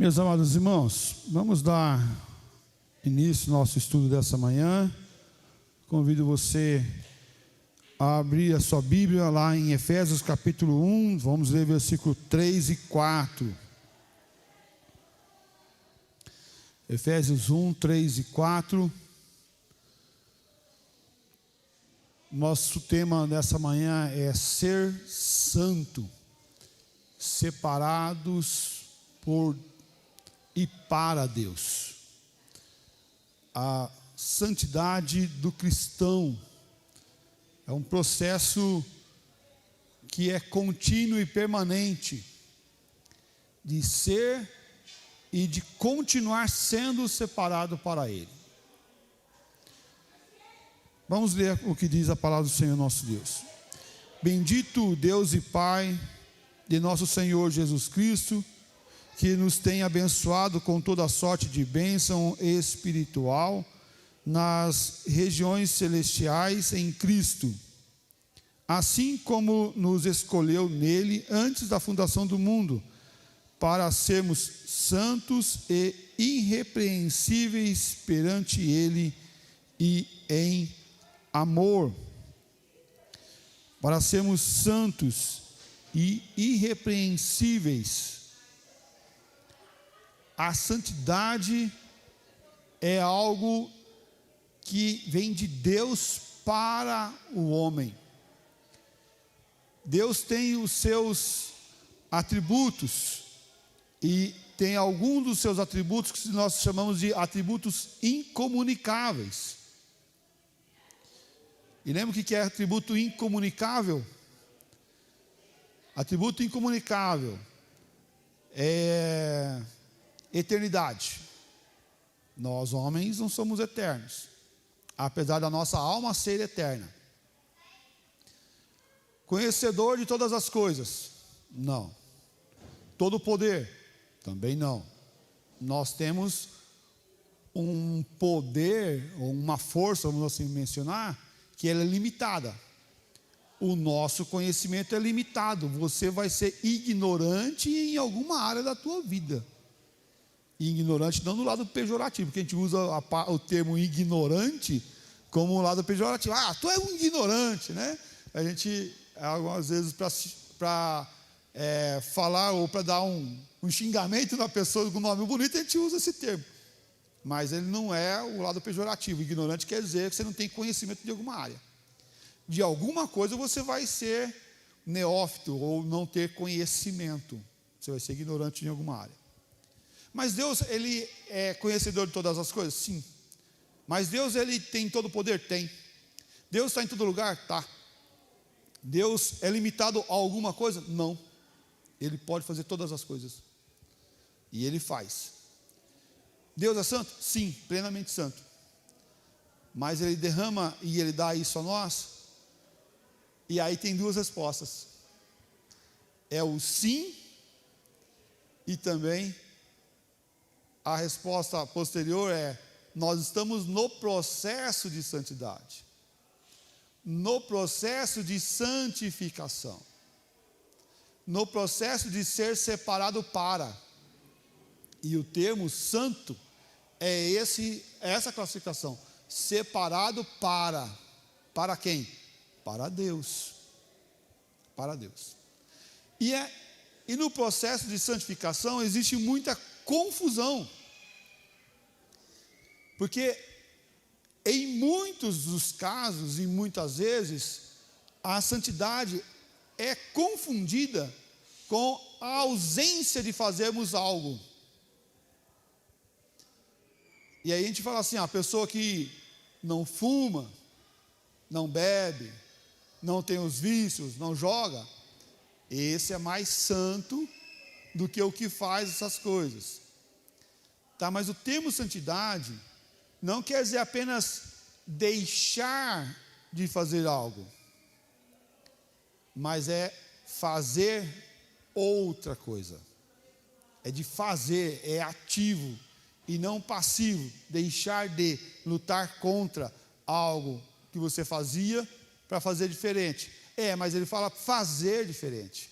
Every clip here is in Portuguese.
Meus amados irmãos, vamos dar início ao nosso estudo dessa manhã. Convido você a abrir a sua Bíblia lá em Efésios capítulo 1, vamos ler versículo 3 e 4. Efésios 1, 3 e 4. Nosso tema dessa manhã é ser santo, separados por e para Deus. A santidade do cristão é um processo que é contínuo e permanente de ser e de continuar sendo separado para Ele. Vamos ler o que diz a palavra do Senhor nosso Deus. Bendito o Deus e Pai de nosso Senhor Jesus Cristo, que nos tem abençoado com toda sorte de bênção espiritual nas regiões celestiais em Cristo, assim como nos escolheu nele antes da fundação do mundo, para sermos santos e irrepreensíveis perante Ele e em amor. Para sermos santos e irrepreensíveis. A santidade é algo que vem de Deus para o homem. Deus tem os seus atributos, e tem alguns dos seus atributos que nós chamamos de atributos incomunicáveis. E lembra o que é atributo incomunicável? Atributo incomunicável é eternidade. Nós homens não somos eternos, apesar da nossa alma ser eterna. Conhecedor de todas as coisas? Não. Todo poder? Também não. Nós temos um poder, ou uma força, vamos assim mencionar, que ela é limitada. O nosso conhecimento é limitado. Você vai ser ignorante em alguma área da tua vida. Ignorante não no lado pejorativo, porque a gente usa o termo ignorante como um lado pejorativo. Ah, tu é um ignorante, né? A gente, algumas vezes, para falar ou para dar um xingamento na pessoa com nome bonito, a gente usa esse termo. Mas ele não é o lado pejorativo. Ignorante quer dizer que você não tem conhecimento de alguma área. De alguma coisa você vai ser neófito ou não ter conhecimento. Você vai ser ignorante em alguma área. Mas Deus, Ele é conhecedor de todas as coisas? Sim. Mas Deus, Ele tem todo o poder? Tem. Deus está em todo lugar? Tá. Deus é limitado a alguma coisa? Não. Ele pode fazer todas as coisas. E Ele faz. Deus é santo? Sim, plenamente santo. Mas Ele derrama e Ele dá isso a nós? E aí tem duas respostas. É o sim e também a resposta posterior é: nós estamos no processo de santidade, no processo de santificação, no processo de ser separado para. E o termo santo é essa classificação: separado para. Para quem? Para Deus. Para Deus. E no processo de santificação existe muita confusão, porque em muitos dos casos e muitas vezes a santidade é confundida com a ausência de fazermos algo. E aí a gente fala assim: a pessoa que não fuma, não bebe, não tem os vícios, não joga, esse é mais santo do que o que faz essas coisas. Tá, mas o termo santidade não quer dizer apenas deixar de fazer algo, mas é fazer outra coisa. É de fazer, é ativo e não passivo. Deixar de lutar contra algo que você fazia para fazer diferente. Mas ele fala fazer diferente.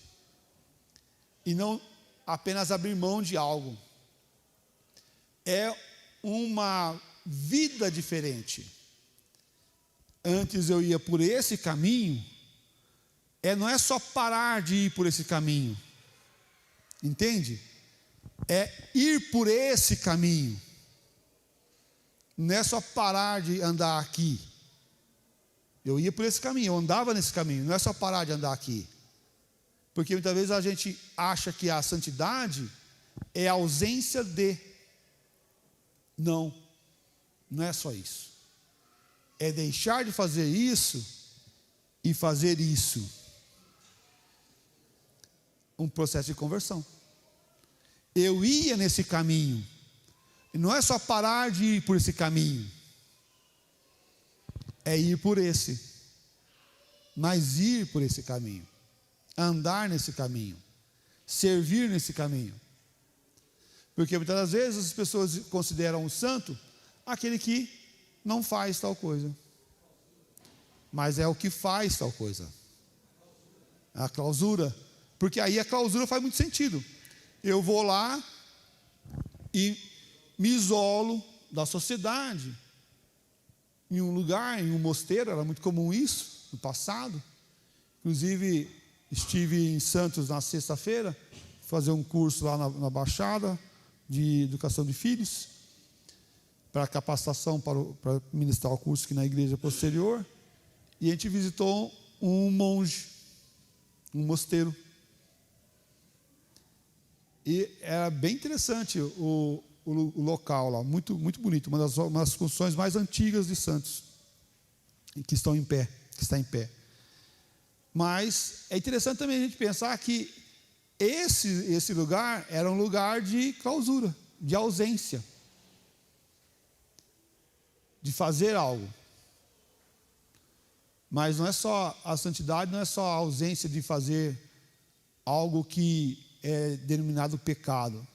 E não apenas abrir mão de algo. é uma vida diferente. Antes eu ia por esse caminho, não é só parar de ir por esse caminho, entende? É ir por esse caminho, não é só parar de andar aqui. Eu ia por esse caminho, eu andava nesse caminho, não é só parar de andar aqui. Porque muitas vezes a gente acha que a santidade é a ausência de. Não, não é só isso. É deixar de fazer isso e fazer isso. Um processo de conversão. Eu ia nesse caminho. E não é só parar de ir por esse caminho. É ir por esse. Mas ir por esse caminho. Andar nesse caminho. Servir nesse caminho. Porque muitas das vezes as pessoas consideram um santo aquele que não faz tal coisa. Mas é o que faz tal coisa. A clausura. Porque aí a clausura faz muito sentido. Eu vou lá e me isolo da sociedade. Em um lugar, em um mosteiro, era muito comum isso no passado. Inclusive, estive em Santos na sexta-feira, fazer um curso lá na Baixada de Educação de Filhos, para capacitação para ministrar o curso aqui na igreja posterior. E a gente visitou um monge, um mosteiro. E era bem interessante o local lá, muito, muito bonito, uma das construções mais antigas de Santos, que está em pé. Mas é interessante também a gente pensar que esse lugar era um lugar de clausura, de ausência, de fazer algo. Mas não é só a santidade, não é só a ausência de fazer algo que é denominado pecado,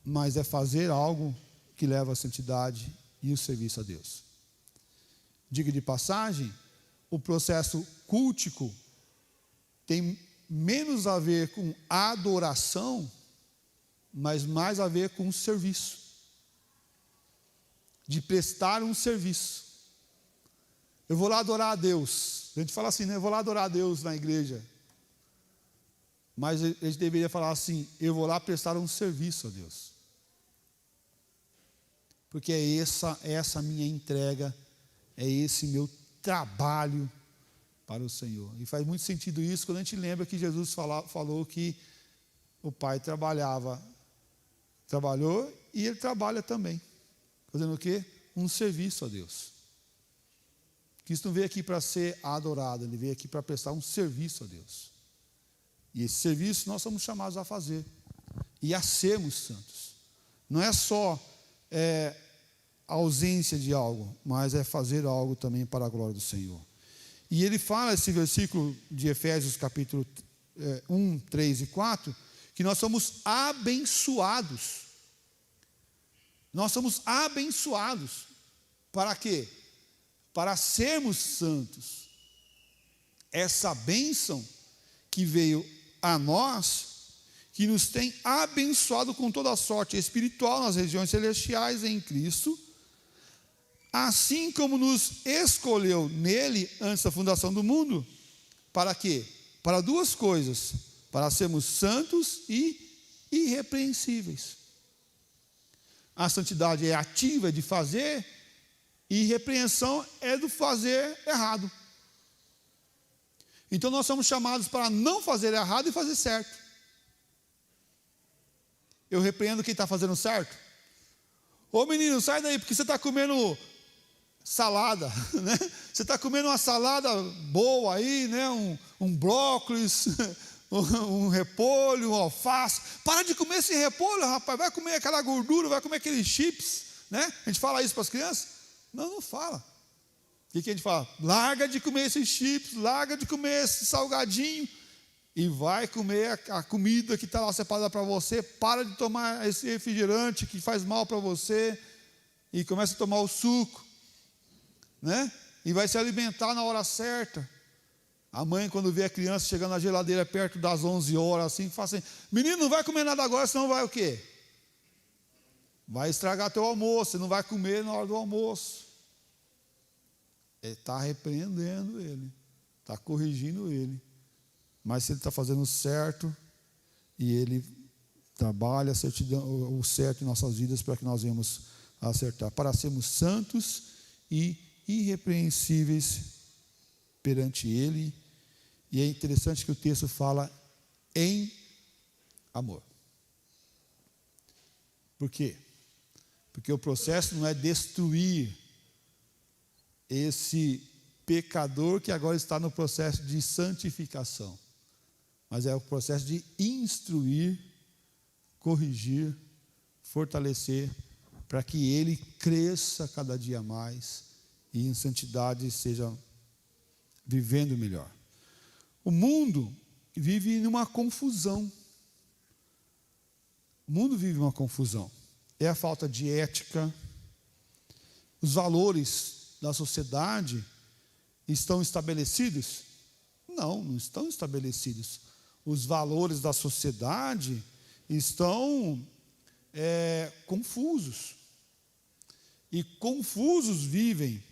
mas é fazer algo que leva à santidade e o serviço a Deus. Diga de passagem, o processo cultico tem menos a ver com adoração, mas mais a ver com serviço, de prestar um serviço. Eu vou lá adorar a Deus. A gente fala assim, né? Eu vou lá adorar a Deus na igreja. Mas a gente deveria falar assim, eu vou lá prestar um serviço a Deus. Porque é essa minha entrega, é esse meu trabalho para o Senhor. E faz muito sentido isso quando a gente lembra que Jesus falou que o Pai trabalhou e Ele trabalha também. Fazendo o quê? Um serviço a Deus. Cristo não veio aqui para ser adorado, Ele veio aqui para prestar um serviço a Deus. E esse serviço nós somos chamados a fazer e a sermos santos. Não é só a ausência de algo, mas é fazer algo também para a glória do Senhor. E ele fala, esse versículo de Efésios capítulo 1, 3 e 4, que nós somos abençoados. Nós somos abençoados. Para quê? Para sermos santos. Essa bênção que veio a nós, que nos tem abençoado com toda a sorte espiritual nas regiões celestiais em Cristo, assim como nos escolheu nele antes da fundação do mundo. Para quê? Para duas coisas: para sermos santos e irrepreensíveis. A santidade é ativa, é de fazer, e repreensão é do fazer errado. Então nós somos chamados para não fazer errado e fazer certo. Eu repreendo quem está fazendo certo. Ô menino, sai daí, porque você está comendo salada, né? Você está comendo uma salada boa aí, né? Um brócolis, um repolho, um alface. Para de comer esse repolho, rapaz. Vai comer aquela gordura, vai comer aqueles chips, né? A gente fala isso para as crianças? Não fala. O que a gente fala? Larga de comer esses chips, larga de comer esse salgadinho e vai comer a comida que está lá separada para você. Para de tomar esse refrigerante que faz mal para você e começa a tomar o suco, né? E vai se alimentar na hora certa. A mãe, quando vê a criança chegando na geladeira perto das 11 horas, assim, fala assim: menino, não vai comer nada agora, senão vai o quê? vai estragar teu almoço, você não vai comer na hora do almoço. Ele está repreendendo ele, está corrigindo ele. Mas se ele está fazendo o certo, e ele trabalha o certo em nossas vidas para que nós venhamos a acertar, para sermos santos e irrepreensíveis perante ele. E é interessante que o texto fala em amor. Por quê? Porque o processo não é destruir esse pecador que agora está no processo de santificação, mas é o processo de instruir, corrigir, fortalecer, para que ele cresça cada dia mais e em santidade seja vivendo melhor. O mundo vive numa confusão. O mundo vive uma confusão. É a falta de ética. Os valores da sociedade estão estabelecidos? Não, não estão estabelecidos. Os valores da sociedade estão confusos. E confusos vivem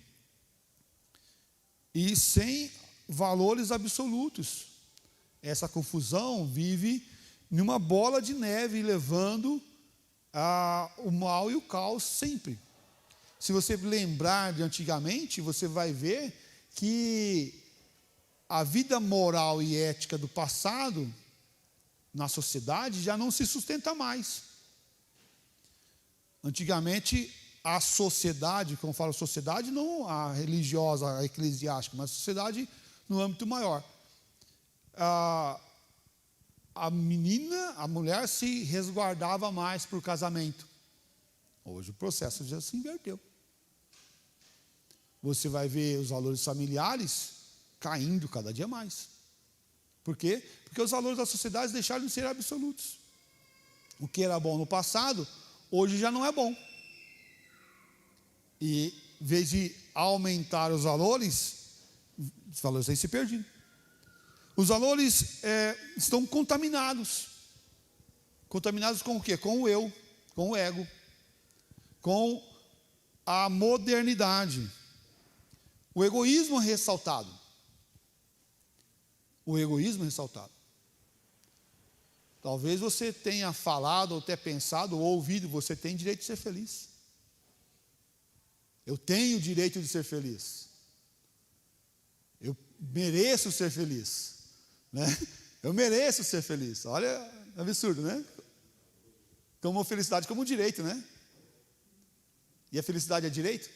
e sem valores absolutos. Essa confusão vive numa bola de neve, levando o mal e o caos sempre. Se você lembrar de antigamente, você vai ver que a vida moral e ética do passado, na sociedade, já não se sustenta mais. Antigamente, a sociedade, como eu falo sociedade, não a religiosa, a eclesiástica, mas a sociedade no âmbito maior. A mulher se resguardava mais para o casamento. Hoje o processo já se inverteu. Você vai ver os valores familiares caindo cada dia mais. Por quê? Porque os valores da sociedade deixaram de ser absolutos. O que era bom no passado, hoje já não é bom. E, em vez de aumentar os valores têm se perdido. Os valores estão contaminados. Contaminados com o quê? Com o eu, com o ego, com a modernidade. O egoísmo é ressaltado. O egoísmo é ressaltado. Talvez você tenha falado, ou até pensado, ou ouvido, você tem direito de ser feliz. Eu tenho o direito de ser feliz. Eu mereço ser feliz. Né? Eu mereço ser feliz. Olha, é absurdo, né? Como a felicidade como um direito, né? E a felicidade é direito?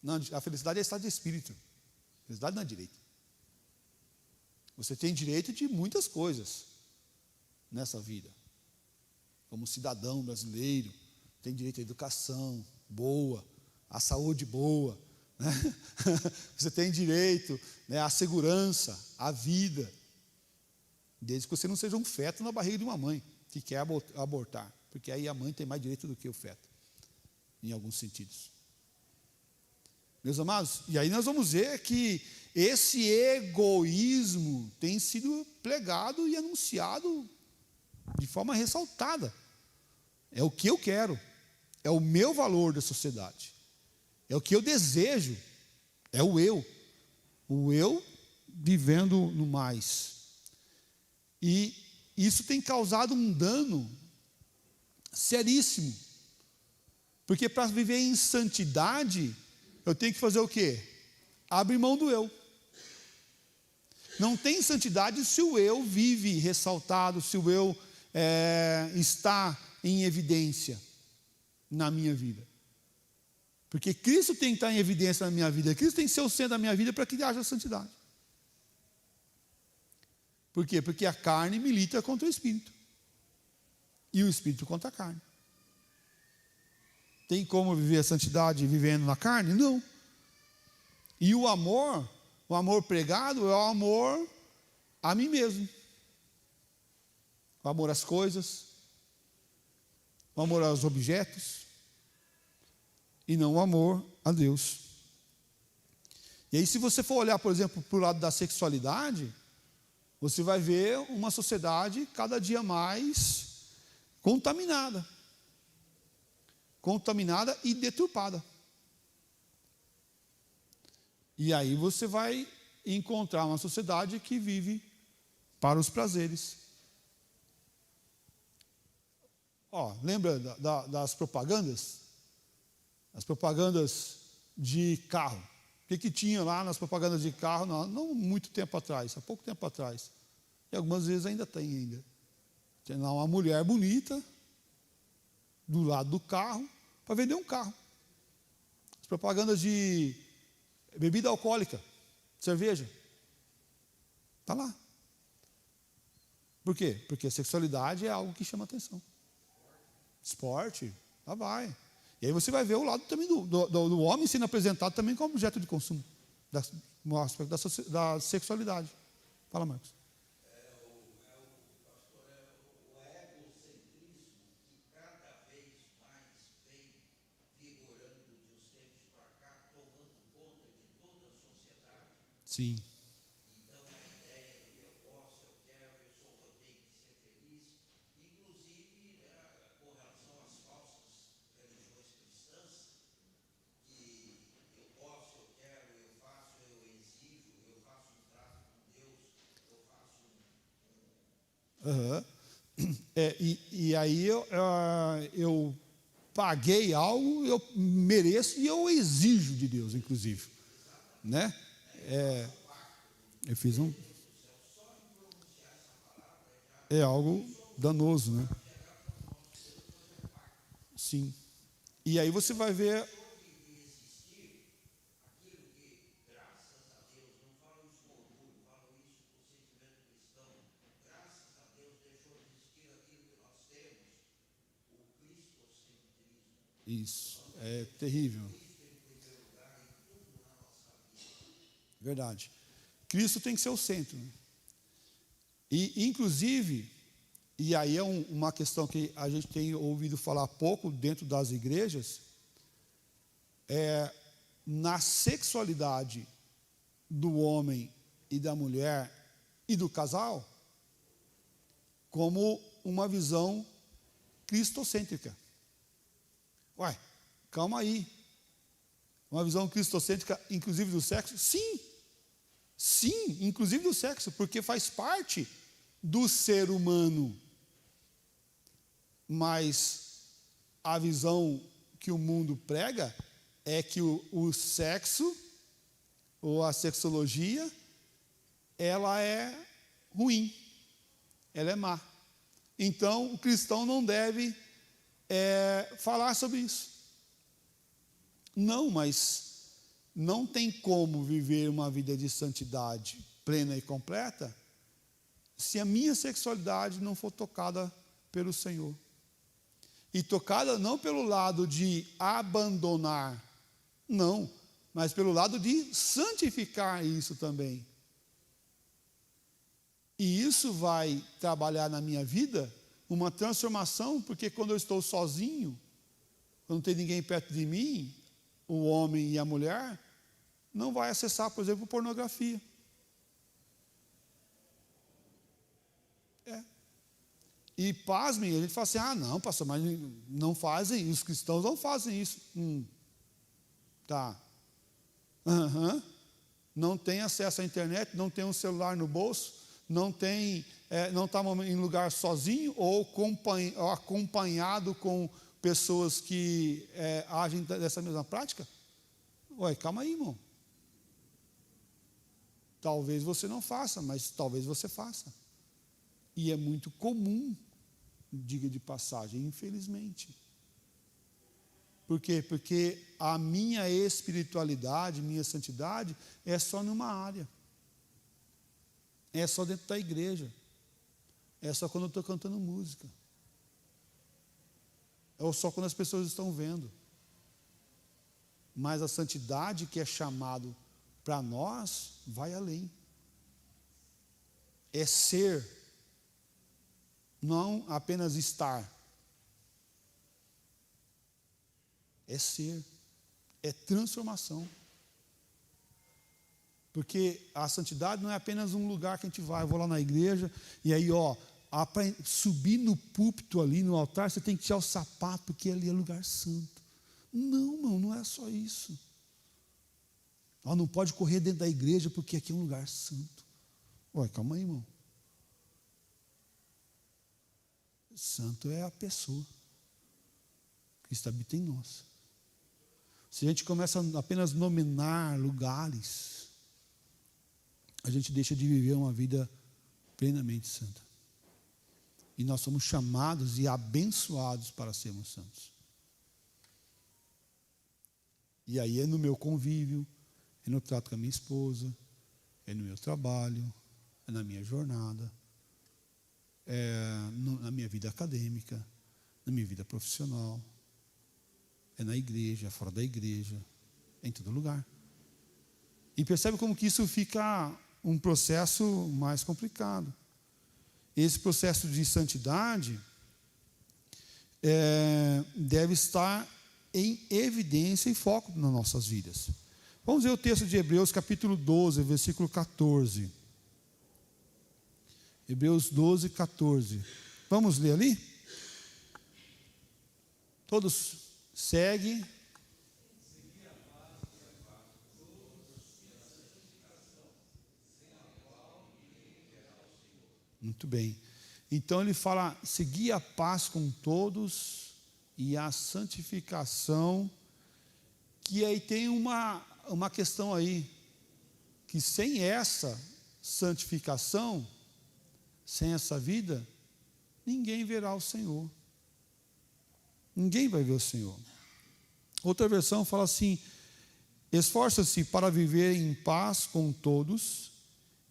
Não, a felicidade é estado de espírito. A felicidade não é direito. Você tem direito de muitas coisas nessa vida. Como cidadão brasileiro, tem direito à educação boa, à saúde boa, né? Você tem direito, né, à segurança, à vida, desde que você não seja um feto na barriga de uma mãe que quer abortar, porque aí a mãe tem mais direito do que o feto, em alguns sentidos. Meus amados, e aí nós vamos ver que esse egoísmo tem sido pregado e anunciado de forma ressaltada. É o que eu quero, é o meu valor da sociedade, é o que eu desejo, é o eu vivendo no mais. E isso tem causado um dano seríssimo, porque para viver em santidade, eu tenho que fazer o quê? Abrir mão do eu. Não tem santidade se o eu vive ressaltado, se o eu está em evidência na minha vida. Porque Cristo tem que estar em evidência na minha vida, Cristo tem que ser o centro da minha vida para que haja santidade. Por quê? Porque a carne milita contra o Espírito, e o Espírito contra a carne. Tem como viver a santidade vivendo na carne? Não. E o amor pregado é o amor a mim mesmo. O amor às coisas, o amor aos objetos, e não o amor a Deus. E aí, se você for olhar, por exemplo, para o lado da sexualidade, você vai ver uma sociedade cada dia mais contaminada. contaminada e deturpada. E aí você vai encontrar uma sociedade que vive para os prazeres. Lembra das propagandas? As propagandas de carro. O que tinha lá nas propagandas de carro? Não muito tempo atrás, há pouco tempo atrás. E algumas vezes ainda tem ainda. Tem lá uma mulher bonita do lado do carro para vender um carro. As propagandas de bebida alcoólica, cerveja. Está lá. Por quê? Porque a sexualidade é algo que chama atenção. Esporte, lá vai. E aí você vai ver o lado também do homem sendo apresentado também como objeto de consumo, no aspecto da sexualidade. Fala, Marcos. O egocentrismo que cada vez mais vem vigorando de uns tempos para cá, tomando conta de toda a sociedade. Sim. Então a ideia de eu posso, eu quero, eu sou, eu tenho que ser feliz, inclusive com relação às falsas religiões cristãs, que eu posso, eu quero, eu faço, eu exijo, eu faço um trato com Deus, eu faço Uhum. E aí eu paguei algo, eu mereço e eu exijo de Deus, inclusive. Né? Eu fiz é algo danoso, né? Sim. E aí você vai ver. Isso, é terrível. Verdade. Cristo tem que ser o centro. E, inclusive, e aí é uma questão que a gente tem ouvido falar pouco dentro das igrejas, na sexualidade do homem e da mulher e do casal, como uma visão cristocêntrica. Uai, calma aí. Uma visão cristocêntrica, inclusive do sexo? Sim. Sim, inclusive do sexo, porque faz parte do ser humano. Mas a visão que o mundo prega é que o sexo, ou a sexologia, ela é ruim, ela é má. Então, o cristão não deve falar sobre isso. Não, mas não tem como viver uma vida de santidade plena e completa se a minha sexualidade não for tocada pelo Senhor. E tocada não pelo lado de abandonar, não, mas pelo lado de santificar isso também. E isso vai trabalhar na minha vida uma transformação, porque quando eu estou sozinho, quando não tem ninguém perto de mim, o homem e a mulher, não vai acessar, por exemplo, pornografia. E pasmem, a gente fala assim, não, pastor, mas não fazem, os cristãos não fazem isso. Tá. Não tem acesso à internet, não tem um celular no bolso, não está em lugar sozinho ou acompanhado com pessoas que agem dessa mesma prática? Ué, calma aí, irmão. Talvez você não faça, mas talvez você faça. E é muito comum, diga de passagem, infelizmente. Por quê? Porque a minha espiritualidade, minha santidade é só numa área. É só dentro da igreja. É só quando eu estou cantando música. É só quando as pessoas estão vendo. Mas a santidade que é chamado para nós vai além. É ser, não apenas estar. É ser, é transformação. Porque a santidade não é apenas um lugar que a gente vai, eu vou lá na igreja, e aí, para subir no púlpito ali, no altar, você tem que tirar o sapato, porque ali é lugar santo. Não, irmão, não é só isso. Não pode correr dentro da igreja, porque aqui é um lugar santo. Ué, calma aí, irmão. Santo é a pessoa. Cristo habita em nós. Se a gente começa a apenas nominar lugares, a gente deixa de viver uma vida plenamente santa. E nós somos chamados e abençoados para sermos santos. E aí é no meu convívio, é no trato com a minha esposa, é no meu trabalho, é na minha jornada, na minha vida acadêmica, na minha vida profissional, é na igreja, fora da igreja, é em todo lugar. E percebe como que isso fica um processo mais complicado. Esse processo de santidade deve estar em evidência e foco nas nossas vidas. Vamos ver o texto de Hebreus, capítulo 12, versículo 14. Hebreus 12, 14. Vamos ler ali? Todos seguem. Muito bem. Então ele fala, seguir a paz com todos e a santificação, que aí tem uma questão aí, que sem essa santificação, sem essa vida, ninguém verá o Senhor. Ninguém vai ver o Senhor. Outra versão fala assim, esforça-se para viver em paz com todos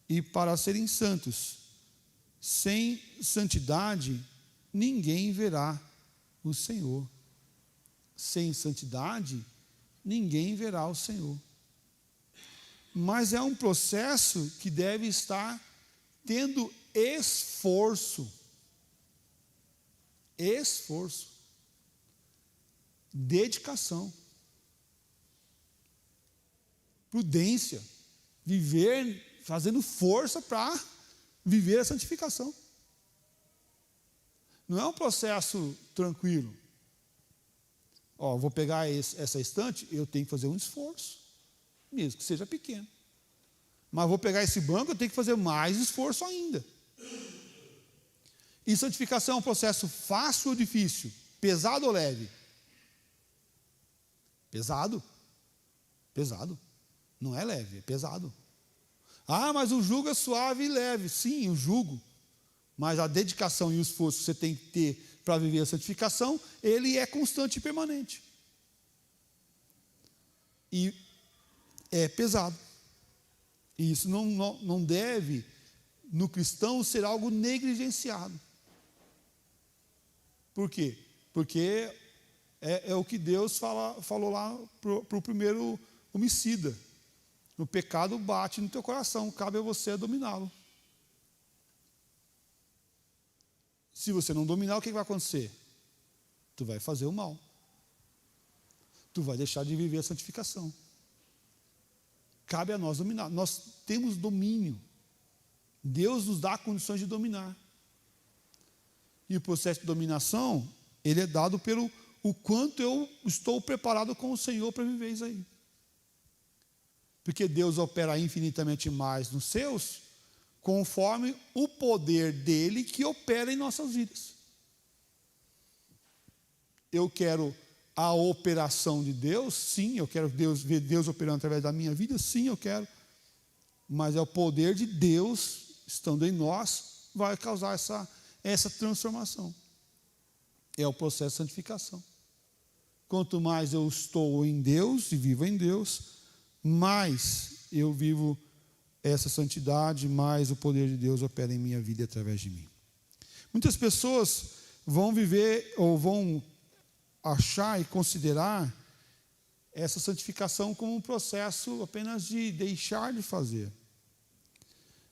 e para serem santos. Sem santidade, ninguém verá o Senhor. Sem santidade, ninguém verá o Senhor. Mas é um processo que deve estar tendo esforço. Esforço. Dedicação. Prudência. Viver fazendo força para viver a santificação. Não é um processo tranquilo. Vou pegar essa estante, eu tenho que fazer um esforço, mesmo que seja pequeno. Mas vou pegar esse banco, eu tenho que fazer mais esforço ainda. E santificação é um processo fácil ou difícil? Pesado ou leve? Pesado. Pesado. Não é leve, é pesado. Mas o jugo é suave e leve. Sim, o jugo. Mas a dedicação e o esforço que você tem que ter para viver a santificação, ele é constante e permanente. E é pesado. E isso não deve, no cristão, ser algo negligenciado. Por quê? Porque é o que Deus falou lá para o primeiro homicida. O pecado bate no teu coração, cabe a você dominá-lo. Se você não dominar, o que vai acontecer? Tu vai fazer o mal. Tu vai deixar de viver a santificação. Cabe a nós dominar. Nós temos domínio. Deus nos dá condições de dominar. E o processo de dominação, ele é dado pelo o quanto eu estou preparado com o Senhor para viver isso aí. Porque Deus opera infinitamente mais nos seus, conforme o poder dele que opera em nossas vidas. Eu quero a operação de Deus, sim, eu quero ver Deus operando através da minha vida, sim, eu quero. Mas é o poder de Deus, estando em nós, vai causar essa transformação. É o processo de santificação. Quanto mais eu estou em Deus e vivo em Deus, mais eu vivo essa santidade, mais o poder de Deus opera em minha vida através de mim. Muitas pessoas vão viver ou vão achar e considerar essa santificação como um processo apenas de deixar de fazer.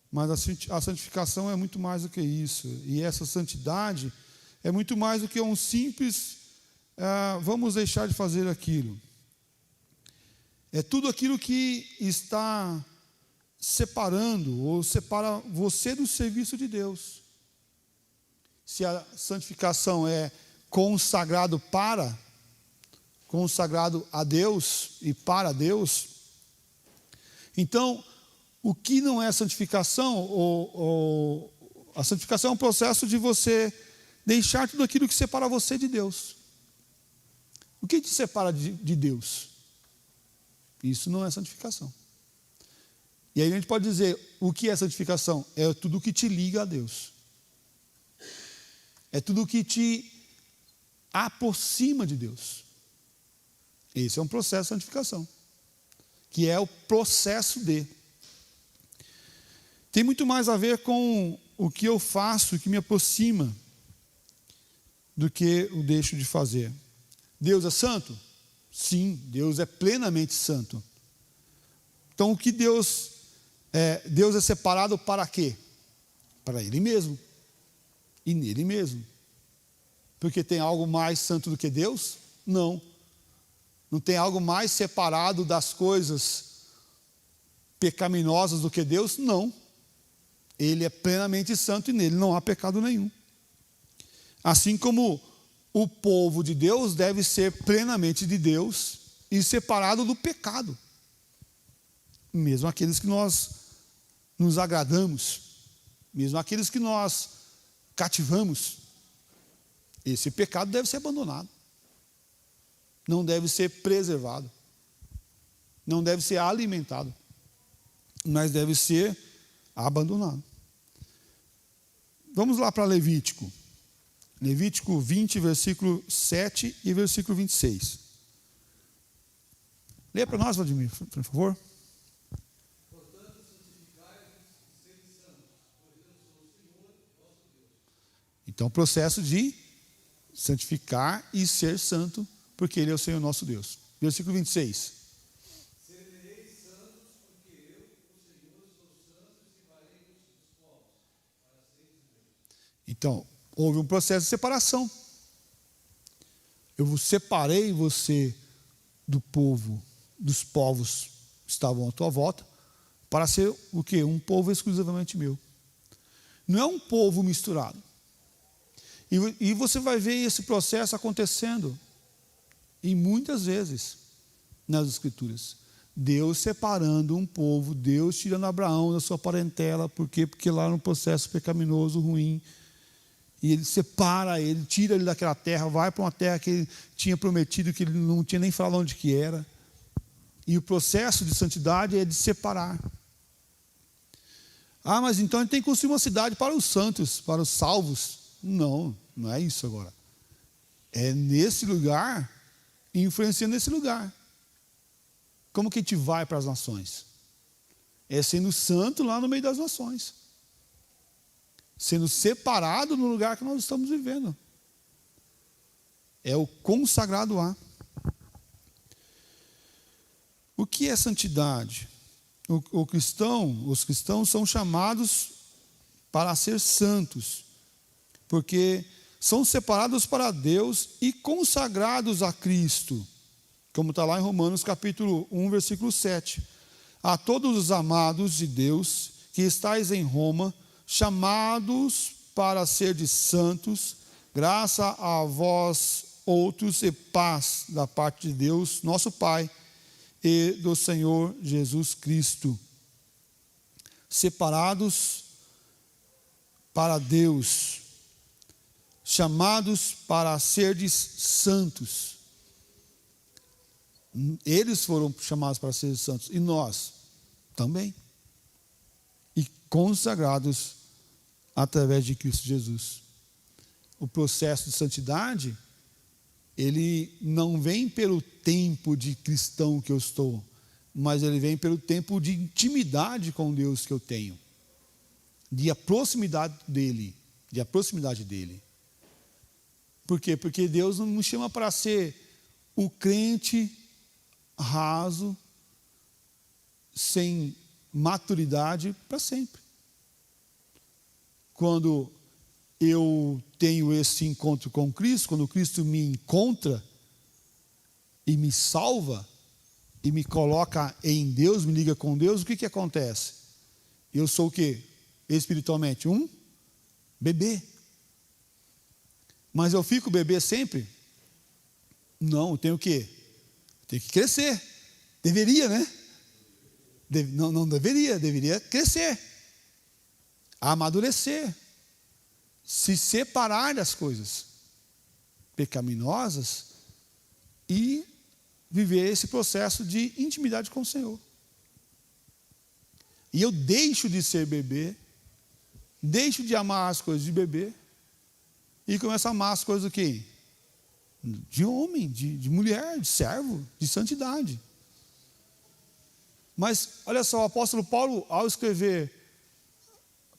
Mas a santificação é muito mais do que isso. E essa santidade é muito mais do que um simples vamos deixar de fazer aquilo. É tudo aquilo que está separando ou separa você do serviço de Deus. se a santificação é consagrado a Deus e para Deus, então, o que não é santificação? A santificação é um processo de você deixar tudo aquilo que separa você de Deus. O que te separa de Deus? Isso não é santificação. E aí a gente pode dizer, o que é santificação? É tudo que te liga a Deus. É tudo que te aproxima de Deus. Esse é um processo de santificação, que é o processo de. Tem muito mais a ver com o que eu faço, o que me aproxima, do que o deixo de fazer. Deus é santo? Sim, Deus é plenamente santo. Então o que Deus é separado para quê? Para Ele mesmo. E nele mesmo. Porque tem algo mais santo do que Deus? Não. Não tem algo mais separado das coisas pecaminosas do que Deus? Não. Ele é plenamente santo e nele não há pecado nenhum. Assim como o povo de Deus deve ser plenamente de Deus e separado do pecado. Mesmo aqueles que nós nos agradamos, mesmo aqueles que nós cativamos, esse pecado deve ser abandonado. Não deve ser preservado. Não deve ser alimentado. Mas deve ser abandonado. Vamos lá para Levítico. Levítico 20, versículo 7 e versículo 26. Leia para nós, Vladimir, por favor. Portanto, santificai-vos e sede santos, pois eu sou o Senhor, vosso Deus. Então, o processo de santificar e ser santo, porque Ele é o Senhor nosso Deus. Versículo 26. Sereis santos, porque eu, o Senhor, sou santo e separei-vos dos povos, para seres meus. Então, houve um processo de separação. Eu separei você do povo, dos povos que estavam à tua volta, para ser o quê? Um povo exclusivamente meu. Não é um povo misturado. E você vai ver esse processo acontecendo, e muitas vezes, nas Escrituras. Deus separando um povo, Deus tirando Abraão da sua parentela, por quê? Porque lá no processo pecaminoso, ruim, e Ele separa ele, tira ele daquela terra, vai para uma terra que Ele tinha prometido, que Ele não tinha nem falado onde que era. E o processo de santidade é de separar. Ah, mas então Ele tem que construir uma cidade para os santos, para os salvos. Não, não é isso agora. É nesse lugar, influenciando nesse lugar. Como que a gente vai para as nações? É sendo santo lá no meio das nações. Sendo separado no lugar que nós estamos vivendo. É o consagrado a. O que é santidade? Os cristãos são chamados para ser santos, porque são separados para Deus e consagrados a Cristo, como está lá em Romanos capítulo 1, versículo 7. A todos os amados de Deus que estáis em Roma, chamados para ser de santos, graça a vós outros e paz da parte de Deus, nosso Pai, e do Senhor Jesus Cristo. Separados para Deus, chamados para ser de santos. Eles foram chamados para ser santos, e nós também. E consagrados através de Cristo Jesus. O processo de santidade, ele não vem pelo tempo de cristão que eu estou, mas ele vem pelo tempo de intimidade com Deus que eu tenho, de proximidade dele, Por quê? Porque Deus não me chama para ser o crente raso, sem maturidade para sempre. Quando eu tenho esse encontro com Cristo, quando Cristo me encontra e me salva, e me coloca em Deus, me liga com Deus, o que acontece? Eu sou o quê? Espiritualmente, um bebê. Mas eu fico bebê sempre? Não, eu tenho o quê? Tenho que crescer. Deveria, né? Não deveria, deveria crescer. Amadurecer. Se separar das coisas pecaminosas e viver esse processo de intimidade com o Senhor. E eu deixo de ser bebê, deixo de amar as coisas de bebê e começo a amar as coisas do quê? De homem, de mulher, de servo, de santidade. Mas, olha só, o apóstolo Paulo, ao escrever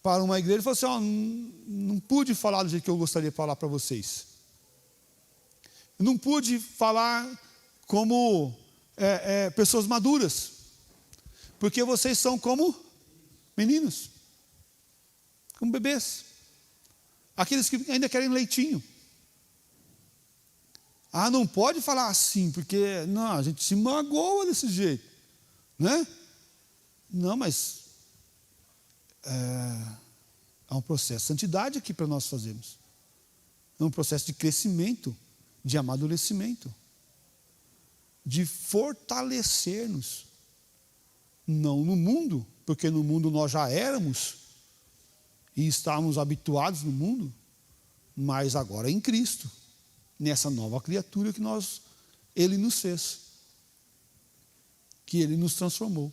para uma igreja, ele falou assim, não pude falar do jeito que eu gostaria de falar para vocês. Não pude falar como pessoas maduras, porque vocês são como meninos, como bebês, aqueles que ainda querem leitinho. Não pode falar assim, porque não, a gente se magoa desse jeito, né? Não, mas há um processo de santidade aqui para nós fazermos. É um processo de crescimento, de amadurecimento, de fortalecer-nos. Não no mundo, porque no mundo nós já éramos e estávamos habituados no mundo, mas agora em Cristo, nessa nova criatura que Ele nos fez, que Ele nos transformou,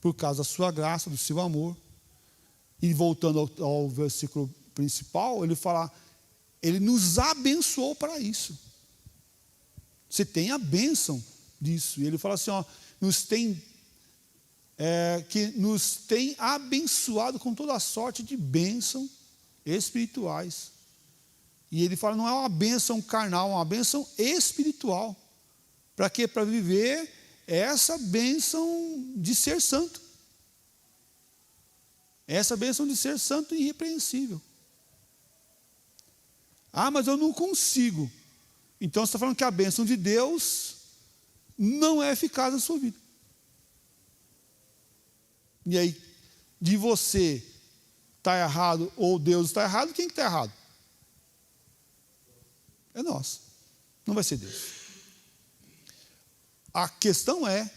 por causa da sua graça, do seu amor. E voltando ao versículo principal, ele fala, Ele nos abençoou para isso. Você tem a bênção disso. E ele fala assim, que nos tem abençoado com toda a sorte de bênção espirituais. E ele fala, não é uma bênção carnal, é uma bênção espiritual. Para quê? Para viver essa bênção de ser santo. Essa bênção de ser santo e irrepreensível. Mas eu não consigo. Então você está falando que a bênção de Deus não é eficaz na sua vida. E aí, de você estar errado ou Deus está errado, quem que está errado? É nós. Não vai ser Deus. A questão é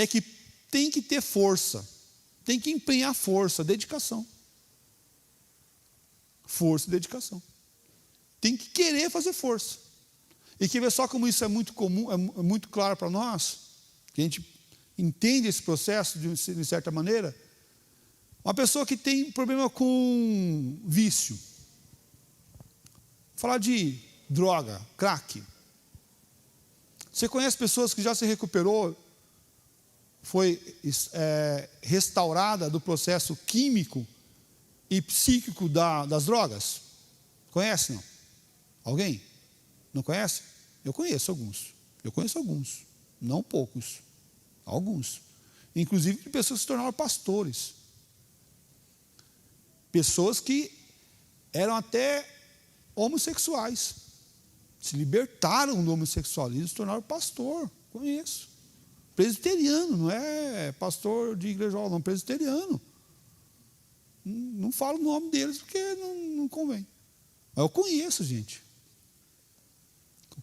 que tem que ter força. Tem que empenhar força, dedicação. Força e dedicação. Tem que querer fazer força. E quer ver só como isso é muito comum, é muito claro para nós, que a gente entende esse processo de certa maneira. Uma pessoa que tem problema com vício. Falar de droga, crack. Você conhece pessoas que já se recuperou, foi restaurada do processo químico e psíquico das drogas? Conhece, não? Alguém? Não conhece? Eu conheço alguns. Não poucos. Alguns. Inclusive de pessoas que se tornaram pastores. Pessoas que eram até homossexuais. Se libertaram do homossexualismo e se tornaram pastor. Conheço. Presbiteriano, não é pastor de igreja, não, presbiteriano. Não falo o nome deles porque não convém. Mas eu conheço gente.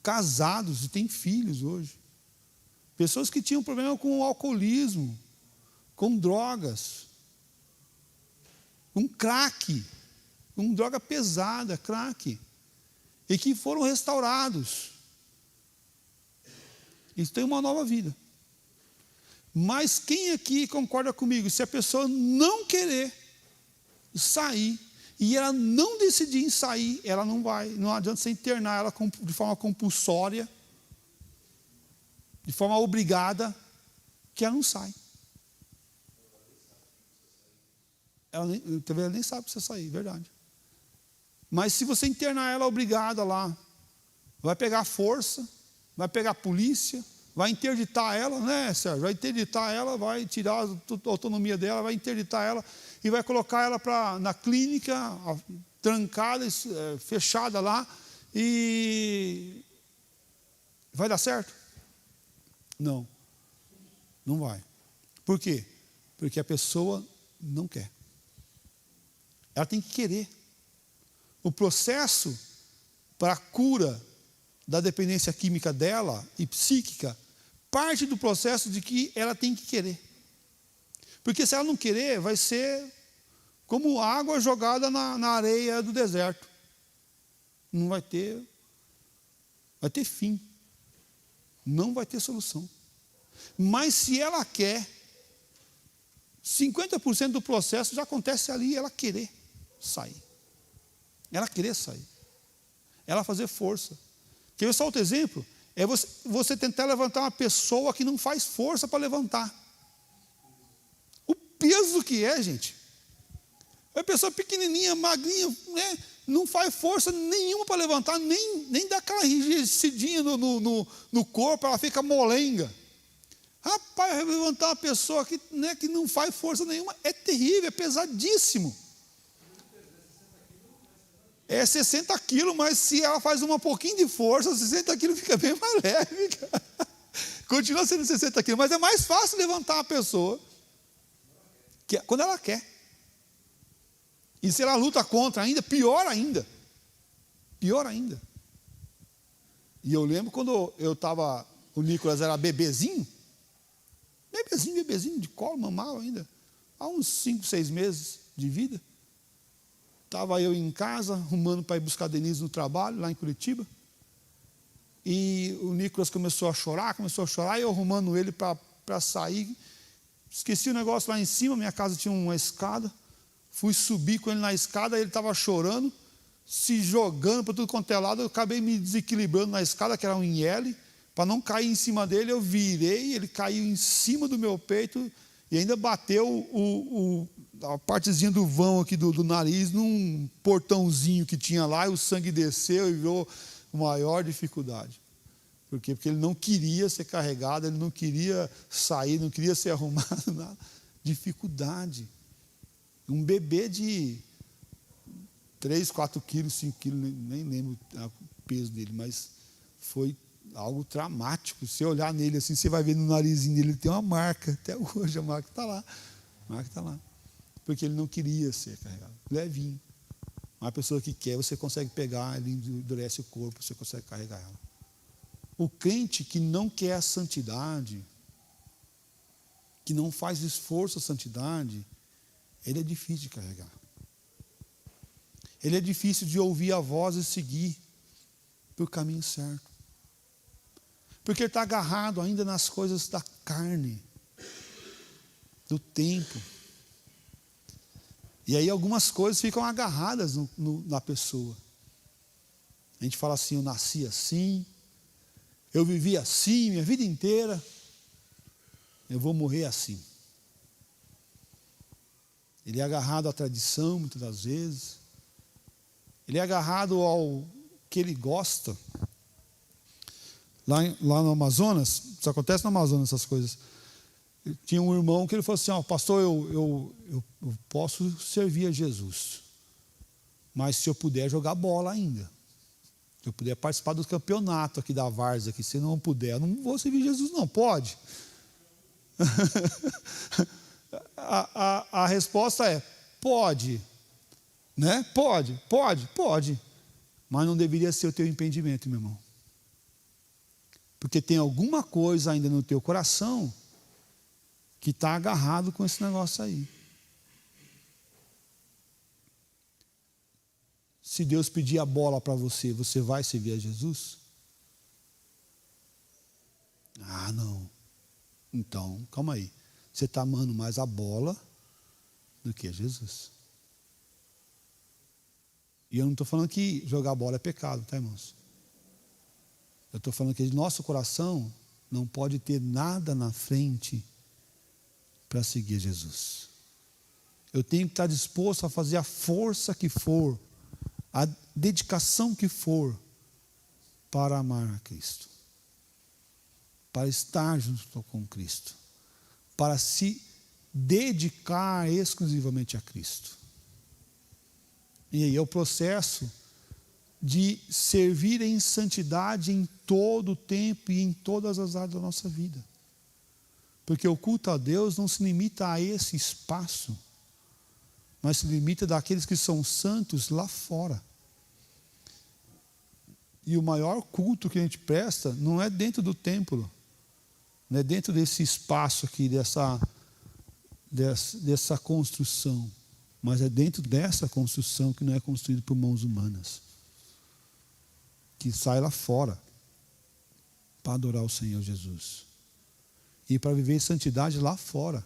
Casados e têm filhos hoje. Pessoas que tinham problema com o alcoolismo, com drogas, com crack, com droga pesada, crack, e que foram restaurados. E têm uma nova vida. Mas quem aqui concorda comigo? Se a pessoa não querer sair, e ela não decidir em sair, ela não vai. Não adianta você internar ela de forma compulsória, de forma obrigada, que ela não sai. Ela nem sabe que você sair, verdade. Mas se você internar ela obrigada lá, vai pegar força, vai pegar a polícia, vai interditar ela, né, Sérgio? Vai interditar ela, vai tirar a autonomia dela, vai interditar ela e vai colocar ela na clínica, trancada, fechada lá, e vai dar certo? Não, não vai. Por quê? Porque a pessoa não quer. Ela tem que querer. O processo para a cura da dependência química dela e psíquica, parte do processo de que ela tem que querer. Porque se ela não querer, vai ser como água jogada na areia do deserto. Não vai ter fim. Não vai ter solução. Mas se ela quer, 50% do processo já acontece ali, ela querer sair. Ela querer sair. Ela fazer força. Quer ver só outro exemplo? É você tentar levantar uma pessoa que não faz força para levantar. O peso que é, gente. É uma pessoa pequenininha, magrinha, né? Não faz força nenhuma para levantar, nem dá aquela enrijecidinha no corpo, ela fica molenga. Rapaz, levantar uma pessoa que não faz força nenhuma é terrível, é pesadíssimo. É 60 quilos, mas se ela faz um pouquinho de força, 60 quilos fica bem mais leve. Continua sendo 60 quilos, mas é mais fácil levantar uma pessoa quando ela quer. E se ela luta contra ainda, pior ainda. Pior ainda. E eu lembro quando eu estava, o Nicolas era bebezinho de colo, mamava ainda, há uns 5, 6 meses de vida. Estava eu em casa, arrumando para ir buscar a Denise no trabalho, lá em Curitiba. E o Nicolas começou a chorar, e eu arrumando ele para sair. Esqueci o negócio lá em cima, minha casa tinha uma escada. Fui subir com ele na escada, ele estava chorando, se jogando para tudo quanto é lado. Eu acabei me desequilibrando na escada, que era um em L, para não cair em cima dele. Eu virei, ele caiu em cima do meu peito e ainda bateu a partezinha do vão aqui do nariz num portãozinho que tinha lá, e o sangue desceu e virou maior dificuldade. Por quê? Porque ele não queria ser carregado, ele não queria sair, não queria ser arrumado, nada. Dificuldade. Um bebê de 3, 4 quilos, 5 quilos, nem lembro o peso dele, mas foi algo traumático. Se olhar nele assim, você vai ver no narizinho dele, ele tem uma marca, até hoje a marca está lá. A marca está lá. Porque ele não queria ser carregado. Levinho. Uma pessoa que quer, você consegue pegar, ele endurece o corpo, você consegue carregar ela. O crente que não quer a santidade, que não faz esforço à santidade, ele é difícil de carregar. Ele é difícil de ouvir a voz e seguir para o caminho certo. Porque ele está agarrado ainda nas coisas da carne, do tempo. E aí algumas coisas ficam agarradas na pessoa. A gente fala assim, eu nasci assim, eu vivi assim minha vida inteira, eu vou morrer assim. Ele é agarrado à tradição, muitas das vezes. Ele é agarrado ao que ele gosta. Lá no Amazonas, isso acontece no Amazonas, essas coisas. Tinha um irmão que ele falou assim, pastor, eu posso servir a Jesus, mas se eu puder jogar bola ainda, se eu puder participar do campeonato aqui da Várzea, aqui, se não puder, eu não vou servir Jesus não, pode? A resposta é, pode, né? Pode, mas não deveria ser o teu impedimento, meu irmão. Porque tem alguma coisa ainda no teu coração que está agarrado com esse negócio aí. Se Deus pedir a bola para você, você vai servir a Jesus? Ah, não. Então, calma aí. Você está amando mais a bola do que a Jesus. E eu não estou falando que jogar bola é pecado, tá, irmãos? Eu estou falando que nosso coração não pode ter nada na frente para seguir Jesus. Eu tenho que estar disposto a fazer a força que for, a dedicação que for, para amar a Cristo, para estar junto com Cristo, para se dedicar exclusivamente a Cristo. E aí é o processo de servir em santidade em todo o tempo e em todas as áreas da nossa vida. Porque o culto a Deus não se limita a esse espaço, mas se limita daqueles que são santos lá fora. E o maior culto que a gente presta não é dentro do templo, não é dentro desse espaço aqui, dessa construção, mas é dentro dessa construção que não é construída por mãos humanas, que sai lá fora para adorar o Senhor Jesus e para viver em santidade lá fora,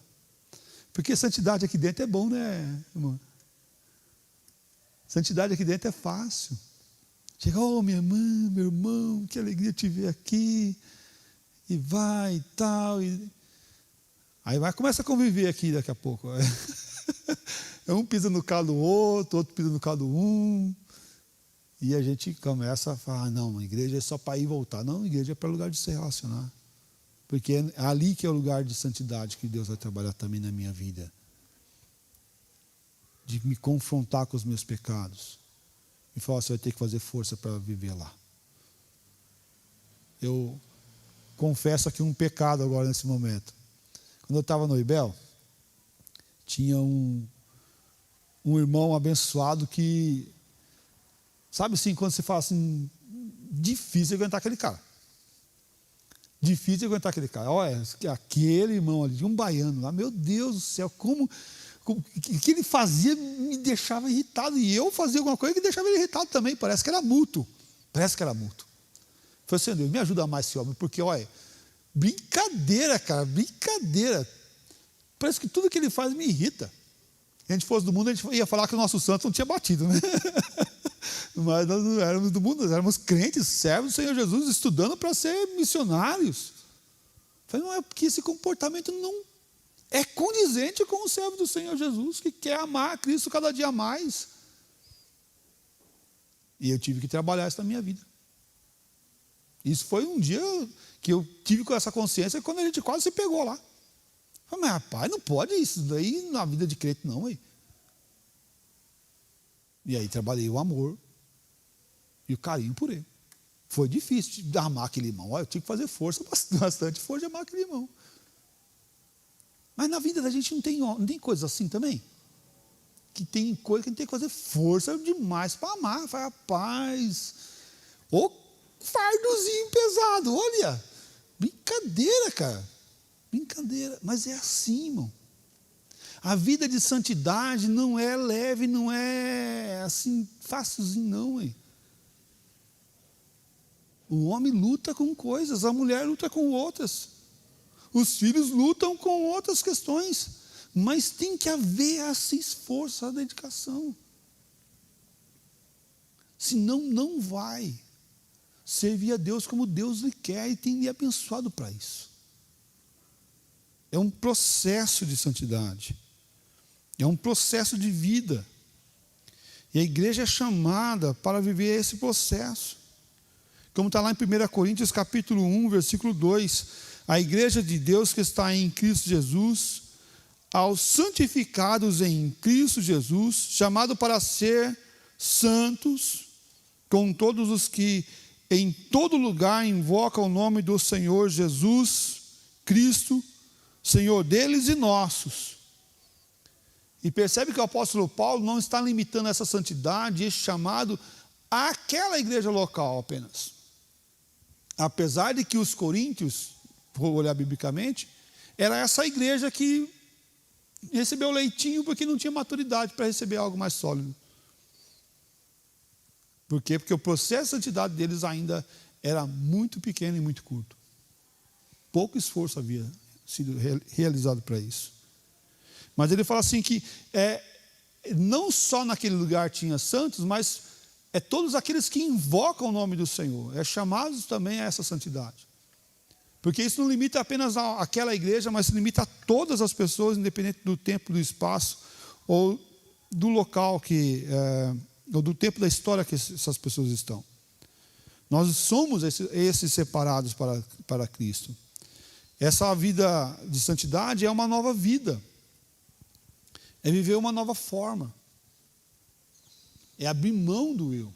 porque santidade aqui dentro é bom, né, irmão? Santidade aqui dentro é fácil. Chega, oh, minha irmã, meu irmão, que alegria te ver aqui. E vai e tal. Aí começa a conviver aqui daqui a pouco. Um pisa no calo do outro pisa no calo do um. E a gente começa a falar, não, a igreja é só para ir e voltar. Não, a igreja é para lugar de se relacionar. Porque é ali que é o lugar de santidade que Deus vai trabalhar também na minha vida. De me confrontar com os meus pecados. E falar, você vai ter que fazer força para viver lá. Eu confesso aqui um pecado agora nesse momento. Quando eu estava no IBEL, tinha um irmão abençoado que, sabe assim, quando você fala assim, difícil aguentar aquele cara. Difícil aguentar aquele cara. Olha, aquele irmão ali, um baiano lá, meu Deus do céu, como o que ele fazia me deixava irritado. E eu fazia alguma coisa que deixava ele irritado também. Parece que era mútuo. Falei assim, Deus, me ajuda mais esse homem, porque, olha, brincadeira, cara, brincadeira. Parece que tudo que ele faz me irrita. Se a gente fosse do mundo, a gente ia falar que o nosso santo não tinha batido, né? Mas nós não éramos do mundo, nós éramos crentes, servos do Senhor Jesus, estudando para ser missionários. Falei, não é porque esse comportamento não é condizente com o servo do Senhor Jesus, que quer amar a Cristo cada dia mais. E eu tive que trabalhar isso na minha vida. Isso foi um dia que eu tive com essa consciência, quando a gente quase se pegou lá. Falei, mas rapaz, não pode isso daí na vida de crente não. Aí. E aí trabalhei o amor e o carinho por ele. Foi difícil de amar aquele irmão. Olha, eu tive que fazer força, bastante força de amar aquele irmão. Mas na vida da gente não tem coisas assim também? Que tem coisa que a gente tem que fazer força demais para amar. Fala, rapaz, ô fardozinho pesado, olha. Brincadeira, cara. Brincadeira. Mas é assim, irmão. A vida de santidade não é leve, não é assim, facilzinho, não, hein? O homem luta com coisas, a mulher luta com outras. Os filhos lutam com outras questões, mas tem que haver esse esforço, essa dedicação. Senão não vai servir a Deus como Deus lhe quer e tem lhe abençoado para isso. É um processo de santidade. É um processo de vida. E a igreja é chamada para viver esse processo. Como está lá em 1 Coríntios capítulo 1, versículo 2, a igreja de Deus que está em Cristo Jesus, aos santificados em Cristo Jesus, chamado para ser santos, com todos os que em todo lugar invocam o nome do Senhor Jesus Cristo, Senhor deles e nossos. E percebe que o apóstolo Paulo não está limitando essa santidade, esse chamado, àquela igreja local apenas. Apesar de que os coríntios, vou olhar biblicamente, era essa igreja que recebeu leitinho porque não tinha maturidade para receber algo mais sólido. Por quê? Porque o processo de santidade deles ainda era muito pequeno e muito curto. Pouco esforço havia sido realizado para isso. Mas ele fala assim que não só naquele lugar tinha santos, mas todos aqueles que invocam o nome do Senhor. Chamados também a essa santidade. Porque isso não limita apenas àquela igreja, mas se limita a todas as pessoas, independente do tempo, do espaço, ou do local ou do tempo da história que essas pessoas estão. Nós somos esses separados para Cristo. Essa vida de santidade é uma nova vida. É viver uma nova forma. É abrir mão do eu.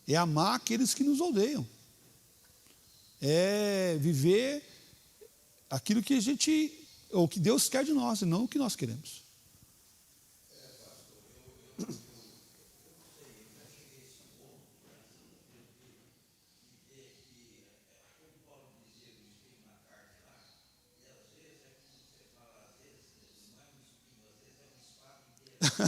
É amar aqueles que nos odeiam. É viver aquilo que ou que Deus quer de nós, e não o que nós queremos. Isso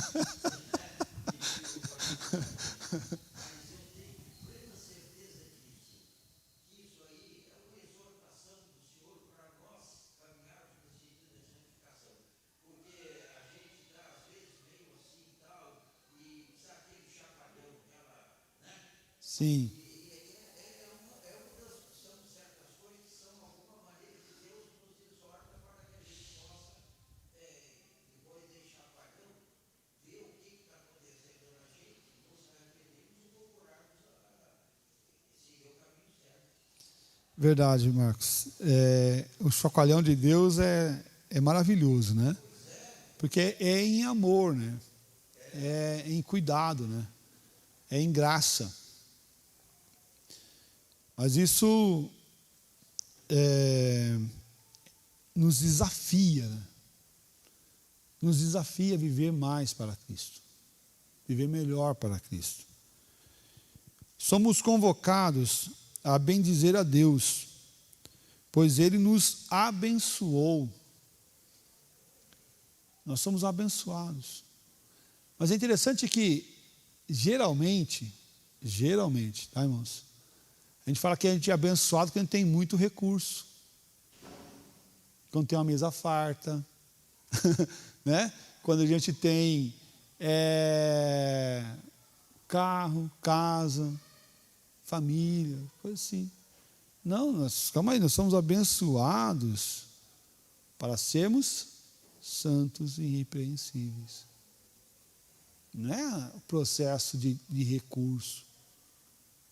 aí é uma exortação do Senhor para nós caminharmos no sentido da santificação. Porque a gente está, às vezes, meio assim e tal, e precisa aquele chacoalhão, aquela, né? Sim. São certas coisas que são alguma maneira que Deus nos exorta para que a gente possa, depois desse chacoalhão, ver o que está acontecendo na gente, nos arrependermos e procurarmos seguir o caminho certo. Verdade, Marcos. O chacoalhão de Deus é maravilhoso, né? Porque é em amor, né? É em cuidado, né? É em graça. Mas isso nos desafia, né? Nos desafia a viver mais para Cristo, viver melhor para Cristo. Somos convocados a bendizer a Deus, pois Ele nos abençoou. Nós somos abençoados. Mas é interessante que, geralmente, tá, irmãos? A gente fala que a gente é abençoado quando tem muito recurso. Quando tem uma mesa farta. Né? Quando a gente tem carro, casa, família, coisa assim. Não, calma aí, nós somos abençoados para sermos santos e irrepreensíveis. Não é o processo de recurso.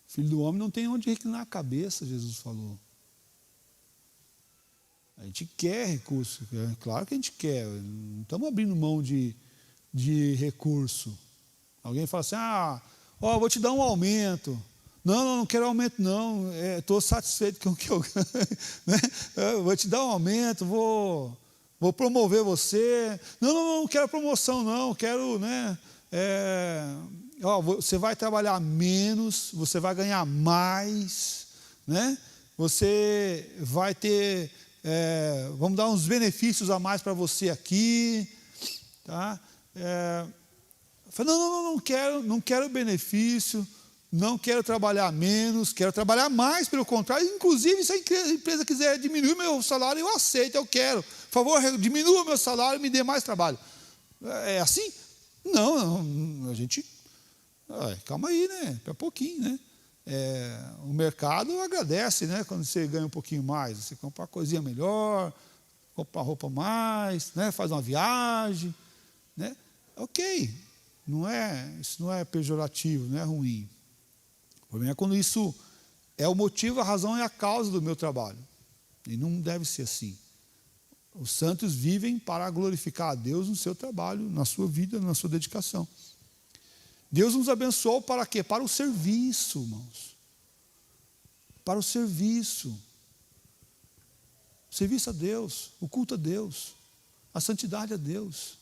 O filho do homem não tem onde reclinar a cabeça, Jesus falou. A gente quer recurso, é claro que a gente quer, não estamos abrindo mão de recurso. Alguém fala assim, vou te dar um aumento. Não quero aumento não, estou satisfeito com o que eu ganho. Né? Vou te dar um aumento, vou promover você. Não quero promoção não, quero, né? Você vai trabalhar menos, você vai ganhar mais, né? Você vai ter, vamos dar uns benefícios a mais para você aqui, tá? Falei, não quero benefício, não quero trabalhar menos, quero trabalhar mais, pelo contrário, inclusive se a empresa quiser diminuir meu salário, eu aceito, eu quero. Por favor, diminua meu salário e me dê mais trabalho. É assim? Não, a gente... calma aí, né? Para pouquinho, né? O mercado agradece, né? Quando você ganha um pouquinho mais. Você compra uma coisinha melhor, compra uma roupa mais, né? Faz uma viagem, né? Ok. Isso não é pejorativo, não é ruim. O problema é quando isso é o motivo, a razão e a causa do meu trabalho. E não deve ser assim. Os santos vivem para glorificar a Deus no seu trabalho, na sua vida, na sua dedicação. Deus nos abençoou para quê? Para o serviço, irmãos. Para o serviço. O serviço a Deus, o culto a Deus, a santidade a Deus.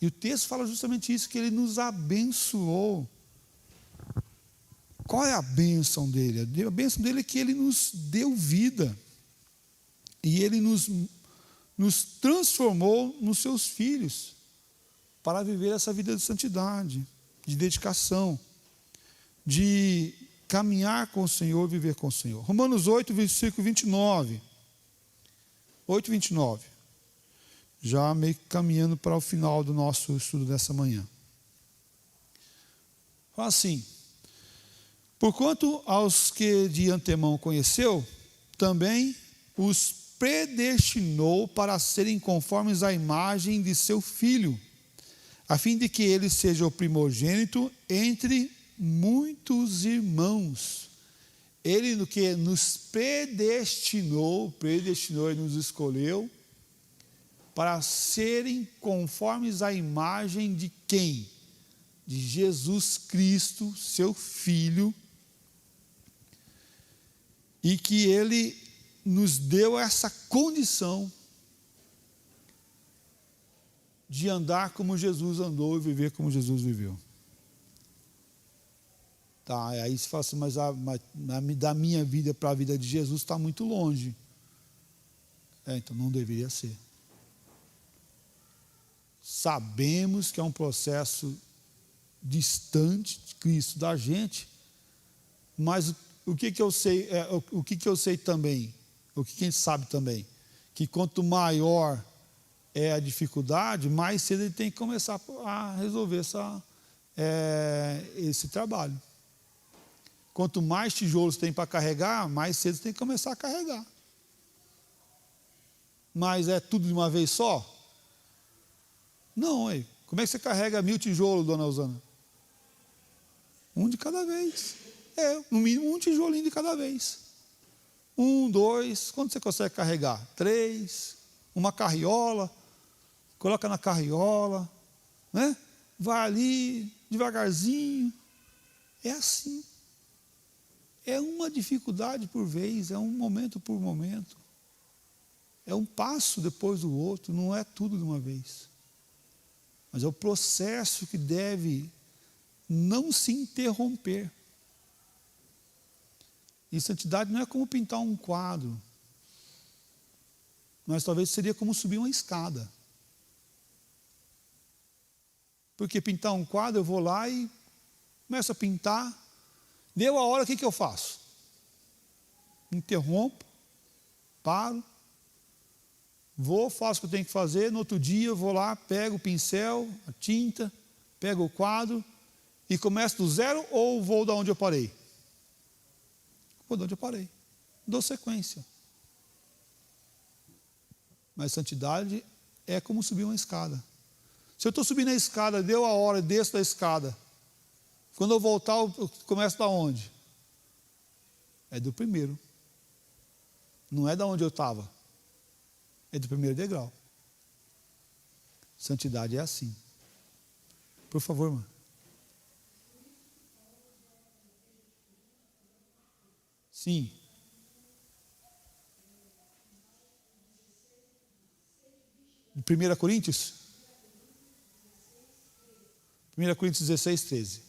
E o texto fala justamente isso, que Ele nos abençoou. Qual é a bênção dele? A bênção dele é que Ele nos deu vida. E Ele nos transformou nos seus filhos para viver essa vida de santidade, de dedicação, de caminhar com o Senhor, viver com o Senhor. Romanos 8, versículo 29. 8, 29. Já meio que caminhando para o final do nosso estudo dessa manhã. Fala assim: porquanto aos que de antemão conheceu, também os predestinou para serem conformes à imagem de seu Filho, a fim de que ele seja o primogênito entre muitos irmãos. Ele no que nos predestinou e nos escolheu para serem conformes à imagem de quem? De Jesus Cristo, seu Filho, e que Ele nos deu essa condição de andar como Jesus andou e viver como Jesus viveu. Tá, aí você fala assim, mas da minha vida para a vida de Jesus está muito longe. Então não deveria ser. Sabemos que é um processo distante de Cristo, da gente, mas o que eu sei, o que eu sei também, o que a gente sabe também, que quanto maior é a dificuldade, mais cedo ele tem que começar a resolver esse trabalho. Quanto mais tijolos tem para carregar, mais cedo tem que começar a carregar. Mas é tudo de uma vez só? Não, aí. Como é que você carrega 1000 tijolos, dona Osana? Um de cada vez. No mínimo um tijolinho de cada vez. 1, 2, quanto você consegue carregar? 3, uma carriola, coloca na carriola, né? Vai ali, devagarzinho. É assim. É uma dificuldade por vez, é um momento por momento. É um passo depois do outro, não é tudo de uma vez. Mas é o processo que deve não se interromper. E santidade não é como pintar um quadro, mas talvez seria como subir uma escada. Porque pintar um quadro, eu vou lá e começo a pintar, deu a hora, o que eu faço? Interrompo, paro, vou, faço o que eu tenho que fazer, no outro dia eu vou lá, pego o pincel, a tinta, pego o quadro e começo do zero ou vou da onde eu parei? Vou de onde eu parei. Dou sequência. Mas santidade é como subir uma escada. Se eu estou subindo a escada, deu a hora, desço da escada. Quando eu voltar, eu começo da onde? É do primeiro. Não é da onde eu estava. É do primeiro degrau. Santidade é assim. Por favor, irmã. Sim. De 1 Coríntios? 1 Coríntios 16, 13.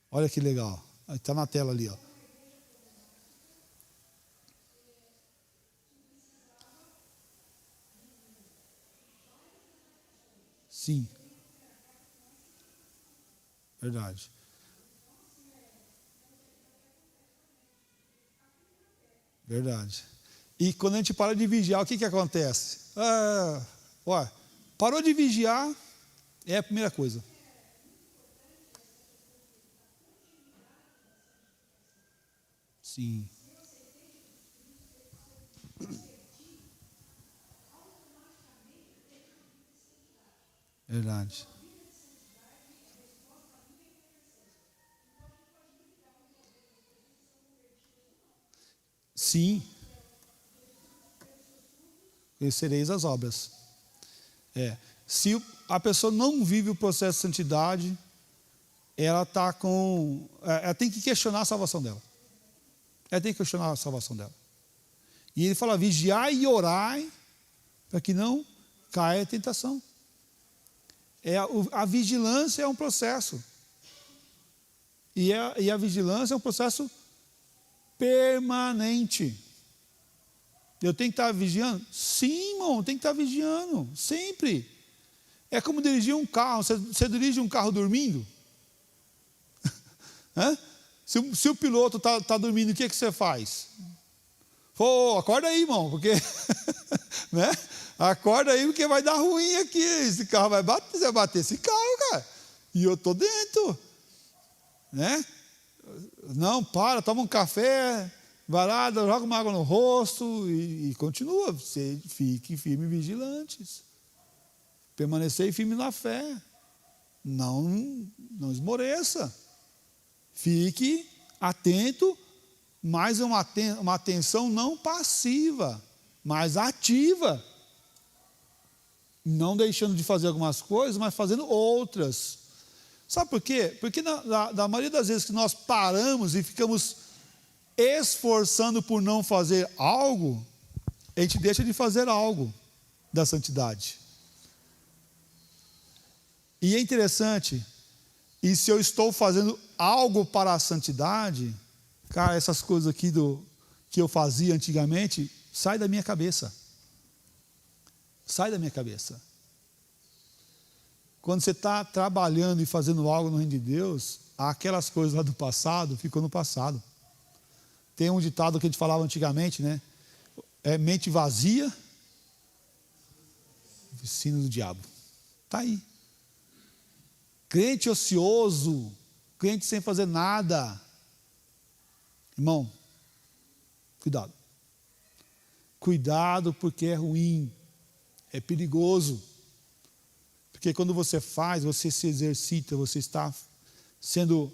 Olha que legal. Está na tela ali, ó. Sim. Verdade. Verdade. E quando a gente para de vigiar, o que acontece? Parou de vigiar, é a primeira coisa. Sim. Verdade. Sim. Conhecereis as obras. Se a pessoa não vive o processo de santidade, ela está com. Ela tem que questionar a salvação dela. Ela tem que questionar a salvação dela. E ele fala: vigiai e orai, para que não caia a tentação. A vigilância é um processo. E a vigilância é um processo permanente. Eu tenho que estar vigiando? Sim, irmão, tem que estar vigiando, sempre. É como dirigir um carro. Você dirige um carro dormindo? Se o piloto está dormindo, o que você faz? Acorda aí, irmão, porque né? Acorda aí, porque vai dar ruim aqui. Esse carro vai bater, você vai bater esse carro, cara. E eu estou dentro. Né? Não, toma um café, vai lá, joga uma água no rosto e continua. Você fique firme e vigilantes. Permanecer firme na fé. Não esmoreça. Fique atento, mas uma atenção não passiva, mas ativa. Não deixando de fazer algumas coisas, mas fazendo outras. Sabe por quê? Porque na maioria das vezes que nós paramos e ficamos esforçando por não fazer algo, a gente deixa de fazer algo da santidade. E é interessante, e se eu estou fazendo algo para a santidade, cara, essas coisas aqui que eu fazia antigamente, sai da minha cabeça. Sai da minha cabeça. Quando você está trabalhando e fazendo algo no reino de Deus, aquelas coisas lá do passado ficam no passado. Tem um ditado que a gente falava antigamente, né? Mente vazia, oficina do diabo. Está aí. Crente ocioso, crente sem fazer nada. Irmão, cuidado. Cuidado, porque é ruim, é perigoso. Porque quando você faz, você se exercita, você está sendo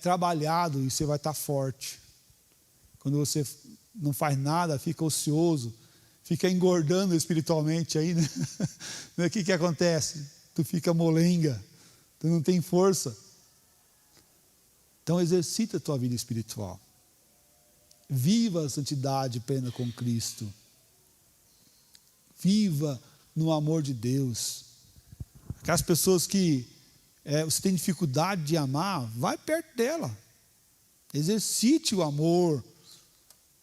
trabalhado e você vai estar forte. Quando você não faz nada, fica ocioso, fica engordando espiritualmente aí, né? O que acontece? Tu fica molenga, tu não tem força. Então exercita a tua vida espiritual. Viva a santidade plena com Cristo. Viva no amor de Deus. Aquelas pessoas que você tem dificuldade de amar, vai perto dela. Exercite o amor.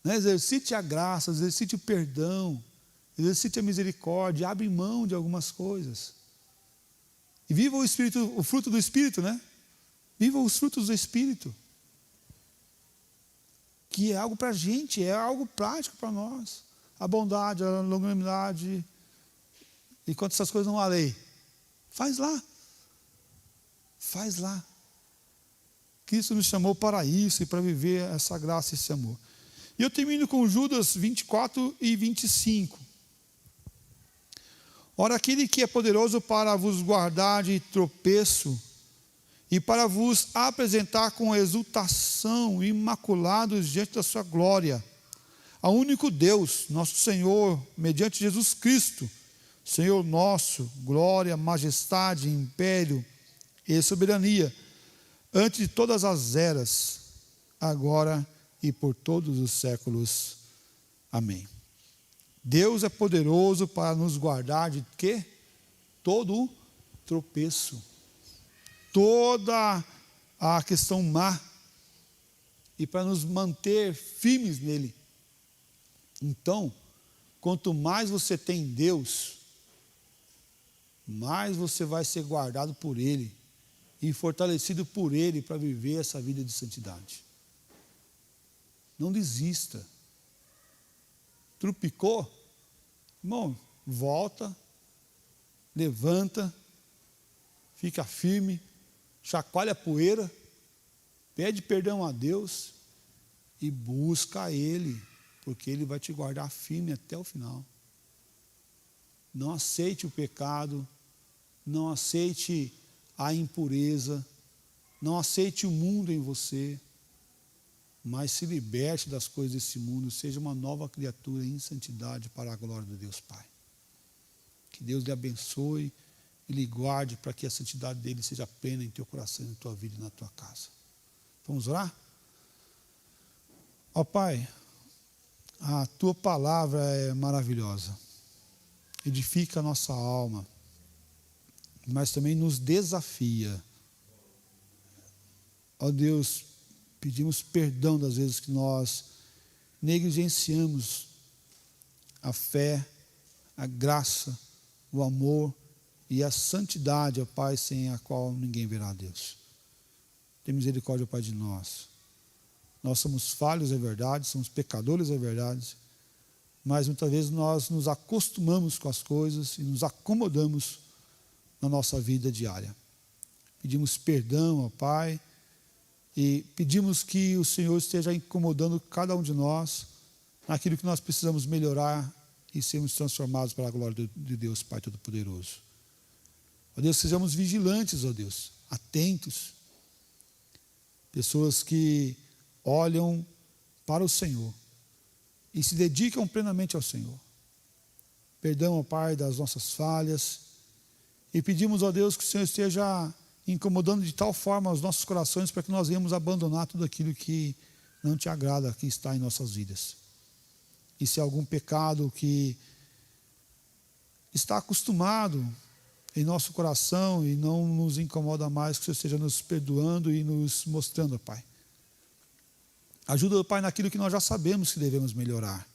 Né? Exercite a graça, exercite o perdão, exercite a misericórdia, abre mão de algumas coisas. E viva o Espírito, o fruto do Espírito, né? Viva os frutos do Espírito. Que é algo para a gente, é algo prático para nós. A bondade, a longanimidade. Enquanto essas coisas não há lei. Faz lá. Faz lá. Cristo nos chamou para isso e para viver essa graça e esse amor. E eu termino com Judas 24 e 25. Ora, aquele que é poderoso para vos guardar de tropeço e para vos apresentar com exultação, imaculados diante da sua glória, ao único Deus, nosso Senhor, mediante Jesus Cristo, Senhor nosso, glória, majestade, império e soberania, antes de todas as eras, agora e por todos os séculos. Amém. Deus é poderoso para nos guardar de quê? Todo tropeço, toda a questão má, e para nos manter firmes nele. Então, quanto mais você tem Deus, mais você vai ser guardado por Ele e fortalecido por Ele para viver essa vida de santidade. Não desista. Trupicou? Irmão, volta, levanta, fica firme, chacoalha a poeira, pede perdão a Deus e busca Ele, porque Ele vai te guardar firme até o final. Não aceite o pecado, não aceite a impureza, não aceite o mundo em você, mas se liberte das coisas desse mundo, seja uma nova criatura em santidade para a glória de Deus Pai. Que Deus lhe abençoe e lhe guarde para que a santidade dele seja plena em teu coração, na tua vida e na tua casa. Vamos orar? Ó Pai, a tua palavra é maravilhosa, edifica a nossa alma, mas também nos desafia. Ó Deus, pedimos perdão das vezes que nós negligenciamos a fé, a graça, o amor e a santidade, ó Pai, sem a qual ninguém verá a Deus. Tem misericórdia, ó Pai, de nós. Nós somos falhos, é verdade, somos pecadores, é verdade, mas muitas vezes nós nos acostumamos com as coisas e nos acomodamos na nossa vida diária. Pedimos perdão, ó Pai, e pedimos que o Senhor esteja incomodando cada um de nós naquilo que nós precisamos melhorar e sermos transformados para a glória de Deus, Pai Todo-Poderoso. Ó Deus, sejamos vigilantes, ó Deus, atentos. Pessoas que olham para o Senhor e se dedicam plenamente ao Senhor. Perdão, ó Pai, das nossas falhas. E pedimos, ó Deus, que o Senhor esteja incomodando de tal forma os nossos corações para que nós venhamos abandonar tudo aquilo que não te agrada, que está em nossas vidas. E se há algum pecado que está acostumado em nosso coração e não nos incomoda mais, que o Senhor esteja nos perdoando e nos mostrando, Pai. Ajuda, Pai, naquilo que nós já sabemos que devemos melhorar.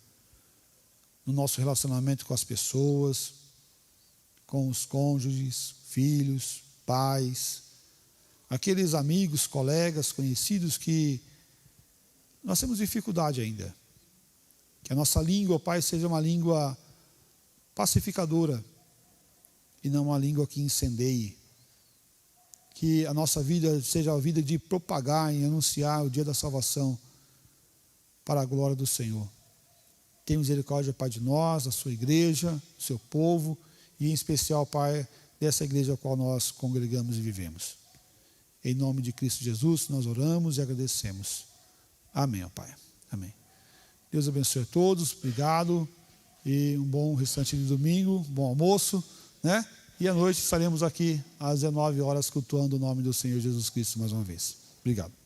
No nosso relacionamento com as pessoas, com os cônjuges, filhos, pais, aqueles amigos, colegas, conhecidos que nós temos dificuldade ainda. Que a nossa língua, Pai, seja uma língua pacificadora e não uma língua que incendeie. Que a nossa vida seja a vida de propagar e anunciar o dia da salvação para a glória do Senhor. Tenha misericórdia, Pai, de nós, da sua igreja, do seu povo e em especial, Pai, dessa igreja a qual nós congregamos e vivemos. Em nome de Cristo Jesus, nós oramos e agradecemos. Amém, ó Pai. Amém. Deus abençoe a todos, obrigado e um bom restante de domingo, bom almoço, né? E à noite estaremos aqui às 19 horas cultuando o nome do Senhor Jesus Cristo mais uma vez. Obrigado.